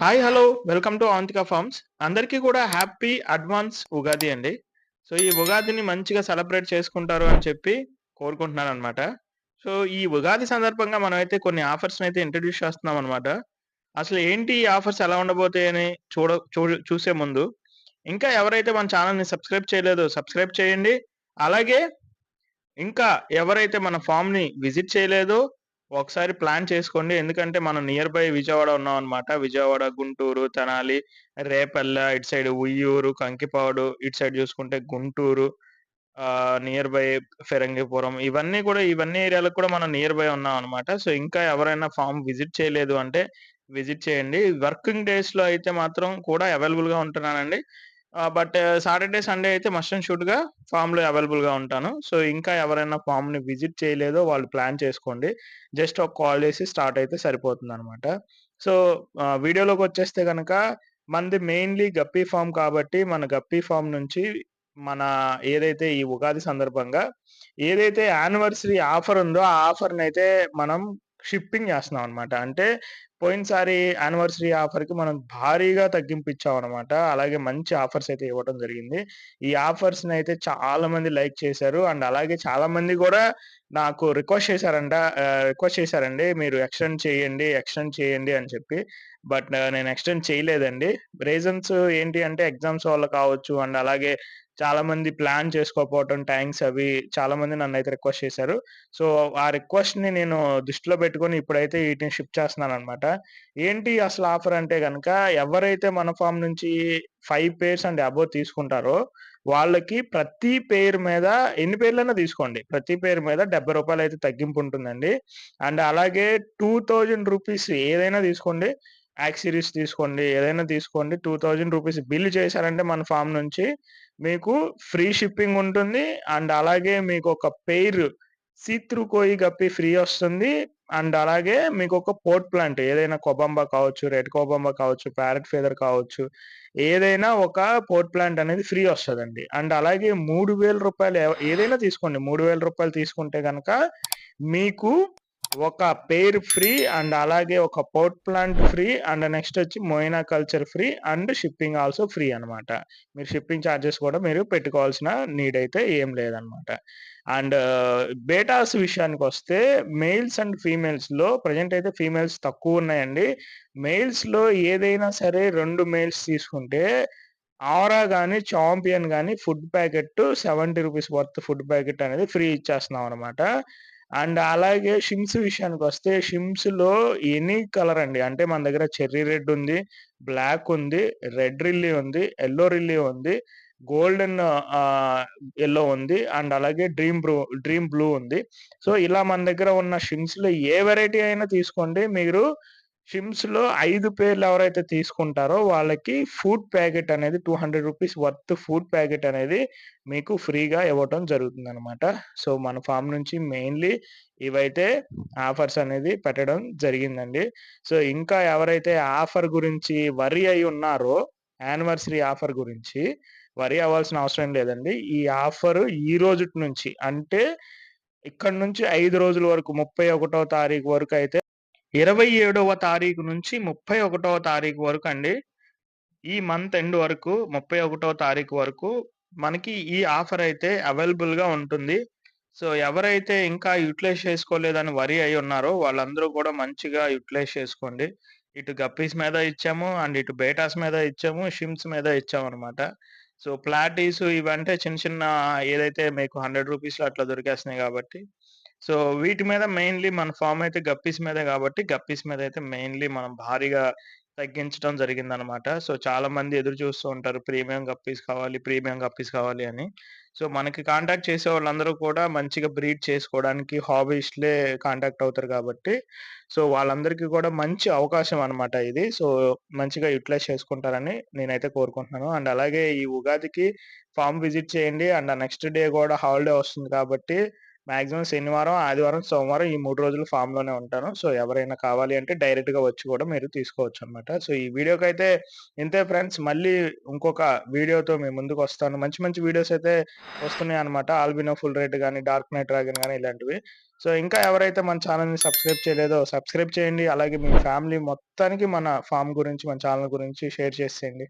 Hi! Hello! Welcome to Avantika farms. అందరికీ కూడా happy advance Ugadi అండి. సో, ఈ ఉగాదిని మంచిగా సెలబ్రేట్ చేసుకుంటారు అని చెప్పి కోరుకుంటున్నాననమాట. సో, ఈ ఉగాది సందర్భంగా మనమైతే కొన్ని ఆఫర్స్‌నైతే ఇంట్రొడ్యూస్ చేస్తున్నామనమాట. అసలు ఏంటి ఈ ఆఫర్స్ ఎలా ఉండబోతాయని చూసే ముందు, ఇంకా ఎవరైతే మన ఛానెల్‌ని సబ్స్క్రైబ్ చేయలేదో సబ్స్క్రైబ్ చేయండి. అలాగే ఇంకా ఎవరైతే మన ఫార్మ్‌ని విజిట్ చేయలేదో ఒకసారి ప్లాన్ చేసుకోండి. ఎందుకంటే మనం నియర్ బై విజయవాడ ఉన్నామనమాట. విజయవాడ, గుంటూరు, తెనాలి, రేపల్లె, ఇటు సైడ్ ఉయ్యూరు, కంకిపాడు, ఇటు సైడ్ చూసుకుంటే గుంటూరు, నియర్ బై ఫిరంగిపురం ఇవన్నీ ఏరియాలకు కూడా మనం నియర్ బై ఉన్నామనమాట. సో, ఇంకా ఎవరైనా ఫార్మ్ విజిట్ చేయలేదు అంటే విజిట్ చేయండి. వర్కింగ్ డేస్‌లో అయితే మాత్రం కూడా అవైలబుల్‌గా ఉంటున్నానండి. బట్ సాటర్‌డే, సండే అయితే మస్ట్ అండ్ షుడ్‌గా ఫార్మ్‌లో అవైలబుల్‌గా ఉంటాను. సో, ఇంకా ఎవరైనా ఫార్మ్‌ని విజిట్ చేయలేదో వాళ్ళు ప్లాన్ చేసుకోండి. జస్ట్ ఒక కాల్ చేసి స్టార్ట్ అయితే సరిపోతుందనమాట. సో, వీడియోలోకొచ్చేస్తే గనక మనది మెయిన్‌లీ గప్పీ ఫార్మ్ కాబట్టి, మన గప్పీ ఫార్మ్ నుంచి మన ఏదైతే ఈ ఉగాది సందర్భంగా ఏదైతే యానివర్సరీ ఆఫర్ ఉందో, ఆ ఆఫర్‌నైతే మనం షిప్పింగ్ చేస్తున్నాం అనమాట. అంటే పోయినసారి యానివర్సరీ ఆఫర్‌కి మనం భారీగా తగ్గింపు ఇచ్చామనమాట. అలాగే మంచి ఆఫర్స్ అయితే ఇవ్వడం జరిగింది. ఈ ఆఫర్స్‌నైతే చాలా మంది లైక్ చేశారు. అండ్ అలాగే చాలా మంది గూడా నాకు రిక్వెస్ట్ చేశారండి. మీరు ఎక్స్‌టెండ్ చేయండి అని చెప్పి. బట్ నేను ఎక్స్‌టెండ్ చేయలేదండి. రీజన్స్ ఏంటి అంటే ఎగ్జామ్స్ వల్ల కావచ్చు. అండ్ అలాగే చాలామంది ప్లాన్ చేసుకోకపోవటం ట్యాంక్స్ అవి చాలామంది నన్నైతే రిక్వెస్ట్ చేశారు. సో, ఆ రిక్వెస్ట్‌ని నేను దృష్టిలో పెట్టుకొని ఇప్పుడైతే ఈటిని షిఫ్ట్ చేస్తున్నాననమాట. ఏంటి అసలు ఆఫర్ అంటే గనక ఎవరైతే మన ఫార్మ్ నుంచి 5 పెయిర్స్ అండ్ అబోవ్ తీసుకుంటారో వాళ్ళకి ప్రతి పెయిర్ మీద ఎన్ని పెయిర్లైనా తీసుకోండి. ప్రతి పెయిర్ మీద రూ. 70 అయితే తగ్గింపు ఉంటుందండి. అండ్ అలాగే రూ. 2000 ఏదైనా తీసుకోండి. యాక్సెసరీస్ తీసుకోండి. ఏదైనా తీసుకోండి. రూ. 2000 బిల్ చేశారంటే మన ఫార్మ్ నుంచి మీకు ఫ్రీ షిప్పింగ్ ఉంటుంది. అండ్ అలాగే మీకొక పెయిర్ సీ త్రూ కోయి గప్పి ఫ్రీ ఒస్తుంది. అండ్ అలాగే మీకొక పోర్ట్ ప్లాంట్ ఏదైనా కొబంబా కావచ్చు, రెడ్ కొబంబా కావచ్చు, ప్యారట్ ఫెదర్ కావచ్చు. ఏదైనా ఒక పోర్ట్ ప్లాంట్ అనేది ఫ్రీ ఒస్తదండి. అండ్ అలాగే రూ. 3000 ఏదైనా తీసుకోండి. రూ. 3000 తీసుకుంటే గనక మీకు ఒక పెయిర్ ఫ్రీ అండ్ అలాగే ఒక pot plant free and next వచ్చి moina culture free and shipping also free అనమాట. మీరు షిప్పింగ్ చార్జెస్ కూడా మీరు పెట్టుకోవాల్సిన నీడ్ అయితే ఏం లేదనమాట. అండ్ బేటాస్ విషయానికొస్తే మెయిల్స్ అండ్ ఫీమేల్స్‌లో ప్రెజెంట్ అయితే ఫీమేల్స్ తక్కువున్నాయండి. మెయిల్స్‌లో ఏదైనా సరే 2 మెయిల్స్ తీసుకుంటే ఆరా గాని, చాంపియన్ గాని ఫుడ్ ప్యాకెట్ రూ. 70 వర్త్ ఫుడ్ ప్యాకెట్ అనేది ఫ్రీ ఇచ్చేస్తున్నాం అనమాట. అండ్ అలాగే షిమ్స్ విషయానికొస్తే షిమ్స్‌లో ఎనీ కలర్ అండి. అంటే మన దగ్గర చెర్రీ రెడ్ ఉంది, బ్లాక్ ఉంది, రెడ్ రిల్లీ ఉంది, యెల్లో రిల్లీ ఉంది, గోల్డెన్ యెల్లో ఉంది. అండ్ అలాగే డ్రీమ్ బ్లూ ఉంది. సో, ఇలా మన దగ్గర ఉన్న షిమ్స్‌లో ఏ వేరైటీ అయినా తీసుకోండి. మీరు షిమ్స్‌లో 5 పేర్లు ఎవరైతే తీసుకుంటారో వాళ్ళకి ఫుడ్ ప్యాకెట్ అనేది రూ. 200 వర్త్ ఫుడ్ ప్యాకెట్ అనేది మీకు ఫ్రీగా ఇవ్వటం జరుగుతుందనమాట. సో, మన ఫార్మ్ నుంచి మెయిన్‌లీ ఇవైతే ఆఫర్స్ అనేది పెట్టడం జరిగిందండి. సో, ఇంకా ఎవరైతే ఆఫర్ గురించి వర్రీ అయ్యి ఉన్నారో యానివర్సరీ ఆఫర్ గురించి వర్రీ అవ్వాల్సిన అవసరం లేదండి. ఈ ఆఫర్ ఈ రోజుటి నుంచి అంటే ఇక్కడి నుంచి 5 రోజుల వరకు 31వ తారీఖు వరకైతే 27వ తారీఖు నుంచి 31వ తారీఖు వరకండి. ఈ మంత్ ఎండ్ వరకు 31వ తారీఖు వరకు మనకి ఈ ఆఫర్ అయితే అవైలబుల్‌గా ఉంటుంది. సో, ఎవరైతే ఇంకా యుటిలైజ్ చేసుకోలేదని వర్రీ అయ్యున్నారో వాళ్ళందరూ కూడా మంచిగా యుటిలైజ్ చేసుకోండి. ఇటు గప్పీస్ మీద ఇచ్చాము. అండ్ ఇటు బేటాస్ మీద ఇచ్చాము. షిమ్స్ మీద ఇచ్చామనమాట. సో, ప్లాటీస్ ఇవంటే చిన్న చిన్న ఏదైతే మీకు రూ. 100లో అట్లా దొరికేస్తున్నాయి గాబట్టి సో, వీటి మీద మెయిన్‌లీ మన ఫార్మ్ అయితే గప్పీస్ మీదే గాబట్టి, గప్పీస్ మీదయితే మెయిన్‌లీ మనం భారీగా తగ్గించడం జరిగిందనమాట. సో, చాలామంది ఎదురు చూస్తూ ఉంటారు. ప్రీమియం గప్పీస్ కావాలి అని. సో, మనకి కాంటాక్ట్ చేసేవాళ్ళందరూ కూడా మంచిగా బ్రీడ్ చేసుకోవడానికి హాబీస్ట్‌లే కాంటాక్ట్ అవుతారు గాబట్టి, సో, వాళ్ళందరికీ కూడా మంచి అవకాశం అనమాట ఇది. సో, మంచిగా యుటిలైజ్ చేసుకుంటారని నేనైతే కోరుకుంటున్నాను. అండ్ అలాగే ఈ ఉగాదికి ఫార్మ్ విజిట్ చేయండి. అండ్ నెక్స్ట్ డే గూడా హాలిడే వస్తుంది కాబట్టి మాక్సిమం శనివారం, ఆదివారం, సోమవారం ఈ 3 రోజులు ఫామ్‌లోనే ఉంటాను. సో, ఎవరైనా కావాలి అంటే డైరెక్ట్‌గా వచ్చి కూడా మీరు తీసుకోవచ్చనమాట. సో, ఈ వీడియోకైతే ఇంతే ఫ్రెండ్స్. మళ్ళీ ఇంకొక వీడియోతో మీ ముందుకొస్తాను. మంచి మంచి వీడియోస్ అయితే వస్తున్నాయన్నమాట. ఆల్బినో ఫుల్ రెడ్ గాని, డార్క్ నైట్ డ్రాగన్ గాని ఇలాంటివి. సో, ఇంకా ఎవరైతే మన ఛానెల్‌ని సబ్స్క్రైబ్ చేయలేదో సబ్స్క్రైబ్ చేయండి. అలాగే మీ ఫ్యామిలీ మొత్తానికి మన ఫార్మ్ గురించి, మన ఛానెల్ గురించి షేర్ చేసేయండి.